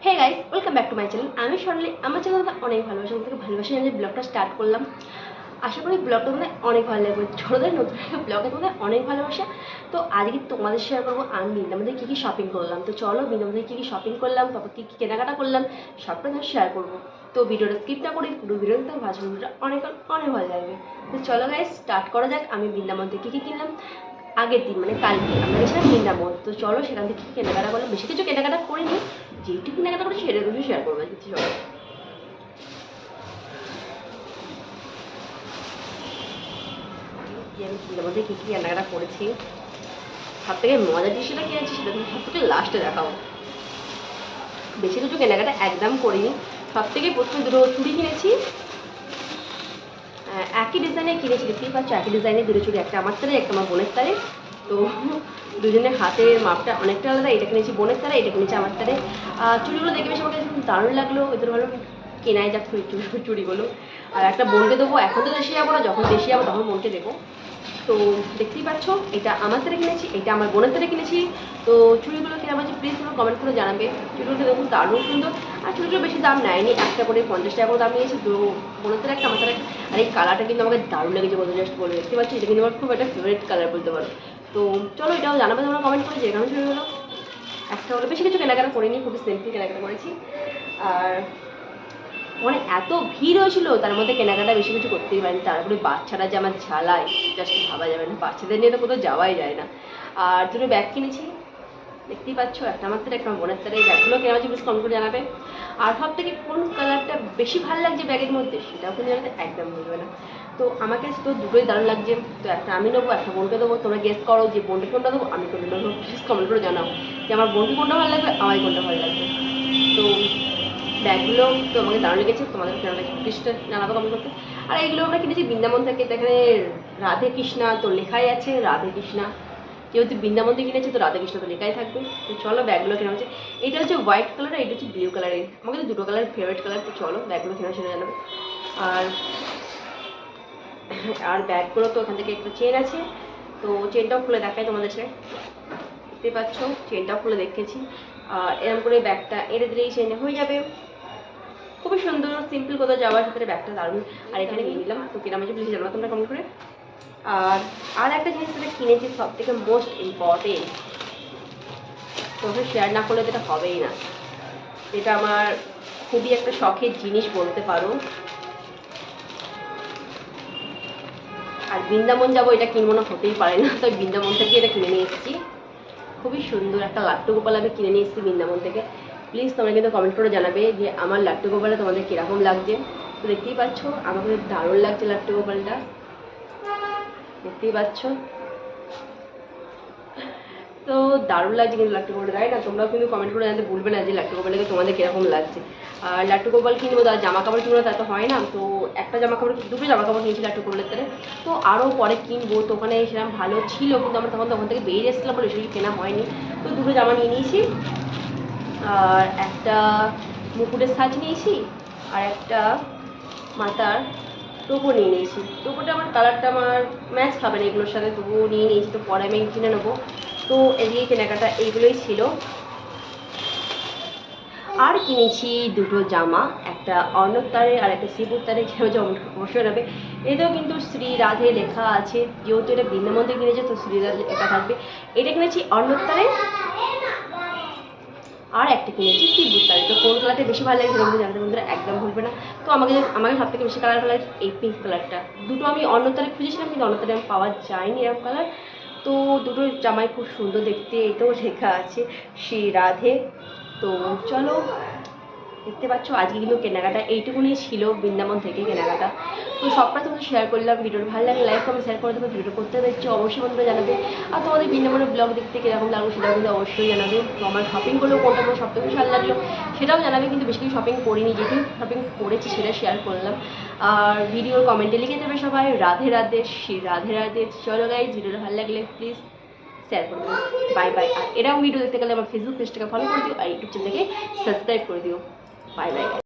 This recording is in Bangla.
Hey guys, welcome back to my channel. আমি স্বর্ণালী। আমার চ্যানেলটা অনেক ভালোবাসা, থেকে ভালোবাসা জানিয়ে ব্লগটা স্টার্ট করলাম। আশা করি ব্লগটা তোমাদের অনেক ভালো লাগবে। ছোটোদের নতুন একটা ব্লগে তোমাদের অনেক ভালোবাসা। তো আজকে তোমাদের শেয়ার করবো আমি বৃন্দাবনে কী কী শপিং করলাম। তো চলো বৃন্দাবনে কী কী শপিং করলাম, তারপর কী কী কেনাকাটা করলাম সবটা তোমার শেয়ার করবো। তো ভিডিওটা স্কিপ না করে পুরো ভিডিও দেখতে ভালো, ভিডিওটা অনেক অনেক ভালো লাগবে। তো চলো গাইস স্টার্ট করা যাক। আমি বৃন্দাবন থেকে কী কী কিনলাম আগের দিন, মানে কালকে আমরা গেছিলাম বৃন্দাবন। তো চলো সেখান থেকে কী কেনাকাটা করলাম। বেশি কিছু কেনাকাটা করিনি, যেটুকু কেনাকাটা করেছি সেটা তুমি শেয়ার করবো কিছু। চলো আমি বৃন্দাবন থেকে কী কী কেনাকাটা করেছি, সব থেকে মজার জিনিসটা কিনেছি সেটা তুমি সব থেকে লাস্টে দেখাও। বেশি কিছু কেনাকাটা একদম করিনি। সব থেকে প্রথমে দুটো চুড়ি কিনেছি, একই ডিজাইনে কিনেছি, দেখতেই পাচ্ছ একই ডিজাইনে দুটো চুড়ি, একটা আমার তারে একটা আমার বোনের তারে। তো দুজনের হাতের মাপটা অনেকটা আলাদা। এটা কিনেছি বোনের তারে, এটা কিনেছি আমার তারে। চুড়িগুলো দেখে বেশ আমাকে দারুণ লাগলো, এদের ভালো কেনাই যাক চুড়িগুলো। আর একটা বোনকে দেবো, এখন তো দেশে যাবো না, যখন দেশে যাবো তখন বোনকে দেবো। তো দেখতেই পাচ্ছ এটা আমার তারে কিনেছি, এটা আমার বোনের তারে কিনেছি। তো চুড়িগুলো কেনা হয়েছে প্লিজ তোমরা কমেন্ট করে জানাবে। চুড়িগুলো দেখুন দারুণ সুন্দর। আর চুড়িগুলো বেশি দাম নেয়নি, একটা করে 50 টাকা করে দাম নিয়েছি। তো বোনের তারে একটা আমার তারে একটা। আর এই কালারটা কিন্তু আমাকে দারুণ লেগেছে বলতে, জাস্ট বলে দেখতে পাচ্ছি এটা কিন্তু আমার খুব একটা ফেভারিট কালার বলতে পারো। তো চলো এটাও জানাবে তোমরা কমেন্ট করে যে এখানে চুড়িগুলো একটা হলো। বেশি কিছু কেনাকাটা করিনি, খুবই সিম্পল কেনাকাটা করেছি। আর মানে এত ভিড় হয়েছিল, তার মধ্যে কেনাকাটা বেশি কিছু করতেই পারিনি। তারপরে বাচ্চারা যে আমার ঝালায় জাস্ট ভাবা যাবে না, বাচ্চাদের নিয়ে তো কোথাও যাওয়াই যায় না। আর দুটো ব্যাগ কিনেছি, দেখতেই পাচ্ছ একটা আমার তারে একটা আমার বোনের তারে। এই ব্যাগগুলো কেনা হচ্ছে প্লিজ কমেন্ট করে জানাবে। আর সব থেকে কোন কালারটা বেশি ভালো লাগছে ব্যাগের মধ্যে সেটাও কিন্তু জানাতে একদম ভুলবে না। তো আমাকে তো দুটোই দারুণ লাগছে। তো একটা আমি নেবো, একটা বোনকে দেবো। তোমরা গেস করো যে বোনকে কোনটা দেবো, আমি কোনটা দেবো, প্লিজ কমেন্ট করে জানাও যে আমার বোনকে কোনটা ভালো লাগবে, আমার কোনটা ভালো লাগবে। তো ব্যাগগুলো তো আমাকে দারুণ লেগেছে, তোমাদের কেমন লাগছে প্লিজ জানাবো কমেন্ট করতে। আর এইগুলো আমরা কিনেছি বৃন্দাবন থেকে। তো এখানে রাধে কৃষ্ণা তো লেখাই আছে, রাধে কৃষ্ণা। যেহেতু বৃন্দাবন থেকে কিনেছে তো রাধে কৃষ্ণ তো লেখাই থাকবে। তো চলো ব্যাগগুলো কেনা হচ্ছে। এটা হচ্ছে হোয়াইট কালার, এটা হচ্ছে ব্লু কালারের। আমাকে তো দুটো কালার ফেভারিট কালার। তো চলো ব্যাগগুলো কেনা সেটা জানাবে। আর আর ব্যাগগুলো তো ওখান থেকে একটা চেন আছে, তো চেনটাও খুলে দেখায় তোমাদের সাথে, দেখতে পাচ্ছ চেনটাও খুলে দেখেছি। আর এরকম করে ব্যাগটা এড়ে দিলেই চেন হয়ে যাবে। খুবই সুন্দর সিম্পল কোথাও যাওয়ার ক্ষেত্রে ব্যাগটা দারুণ। আর এখানে নিয়ে নিলাম। তো কেনা হয়েছে প্লিজ জানাবো তোমরা কমেন্ট করে। আর একটা জিনিস যেটা কিনেছি সব থেকে মোস্ট ইম্পর্টেন্ট, তোকে শেয়ার না করলে যেটা হবেই না, এটা আমার খুবই একটা শখের জিনিস বলতে পারো। আর বৃন্দাবন যাবো এটা কিনবো না হতেই পারে না, তো বৃন্দাবন থেকে এটা কিনে নিয়ে এসেছি। খুবই সুন্দর একটা লাট্টু গোপাল আমি কিনে নিয়ে এসেছি বৃন্দাবন থেকে। প্লিজ তোমরা কিন্তু কমেন্ট করে জানাবে যে আমার লাট্টু গোপালটা তোমাদের কীরকম লাগছে। তো দেখতেই পাচ্ছ আমাকে দারুণ লাগছে লাট্টু গোপালটা, দেখতেই পাচ্ছ। তো দারুণ লাগছে কিন্তু লাট্টু গোপালটা, তাই না? তোমরাও কিন্তু কমেন্ট করে জানাতে ভুলবে না যে লাট্টু গোপালটাকে তোমাদের কীরকম লাগছে। আর লাট্টু গোপাল কিনবো, তার জামা কাপড় কিনবো তা তো হয় না। তো একটা জামা কাপড়, দুটো জামা কাপড় কিনছি লাট্টু গোপালের তারে। তো আরও পরে কিনবো, তো ওখানে সেরকম ভালো ছিল কিন্তু আমরা তখন থেকে বেরিয়ে এসেছিলাম বলে সেগুলো কেনা হয়নি। তো দুটো জামা নিয়ে নিয়েছি, আর একটা মুকুটের সাজ নিয়েছি, আর একটা মাথার টোপো নিয়ে নিয়েছি। টোপোটা আমার কালারটা আমার ম্যাচ খাবে না এগুলোর সাথে, তবুও নিয়ে নিয়েছি। তো পরে আমি কিনে নেবো। তো এদিকে কেনাকাটা এইগুলোই ছিল। আর কিনেছি দুটো জামা, একটা অর্ণব তারে আর একটা শিবুর তারে, যে অবশ্যই নেবে। এতেও কিন্তু শ্রী রাধে লেখা আছে, যেহেতু এটা বৃন্দাবন থেকে কিনেছে তো শ্রী রাধে লেখা থাকবে। এটা কিনেছি অর্ণব তারে, আর একটা কিনেছি শিবুর তারে। তো কোন কালারটা বেশি ভালো লাগে সেটা জানাতে বন্ধুরা একদম ভুলবে না। তো আমাকে সব থেকে বেশি কালার ভালো লাগে এই পিঙ্ক কালারটা। দুটো আমি অন্য তারে খুঁজেছিলাম কিন্তু অন্য তারে আমি পাওয়া যায়নি এরকম কালার। তো দুটো জামাই খুব সুন্দর দেখতে, এতেও লেখা আছে শ্রী রাধে। তো চলো দেখতে পাচ্ছ আজকে কিন্তু কেনাকাটা এইটুকুনি ছিল বৃন্দাবন থেকে কেনাকাটা। তো সবটা তোমাদের শেয়ার করলাম। ভিডিওটা ভালো লাগে লাইক কমেন্ট শেয়ার করে দেবো। ভিডিও করতে দেখছো অবশ্যই বন্ধুরা জানাবে। আর তোমাদের বৃন্দাবনের ব্লগ দেখতে কীরকম লাগলো সেটাও কিন্তু অবশ্যই জানাবে। তো আমার শপিং করলেও কোনটা কোনো সব থেকে ভালো লাগলো সেটাও জানাবে। কিন্তু বেশি কিছু শপিং করিনি, যেটুকু শপিং করেছি সেটা শেয়ার করলাম। আর ভিডিওর কমেন্টে লিখে দেবে সবাই রাধে রাধে, শ্রী রাধে রাধে। চলো গাইজ ভিডিওটা ভালো লাগলে প্লিজ শেয়ার করে দিও। Bye bye. আর এরকম ভিডিও দেখতে গেলে আমার ফেসবুক পেজটাকে ফলো করে দিও আর ইউটিউব চ্যানেলটাকে সাবস্ক্রাইব করে দিও। Bye bye.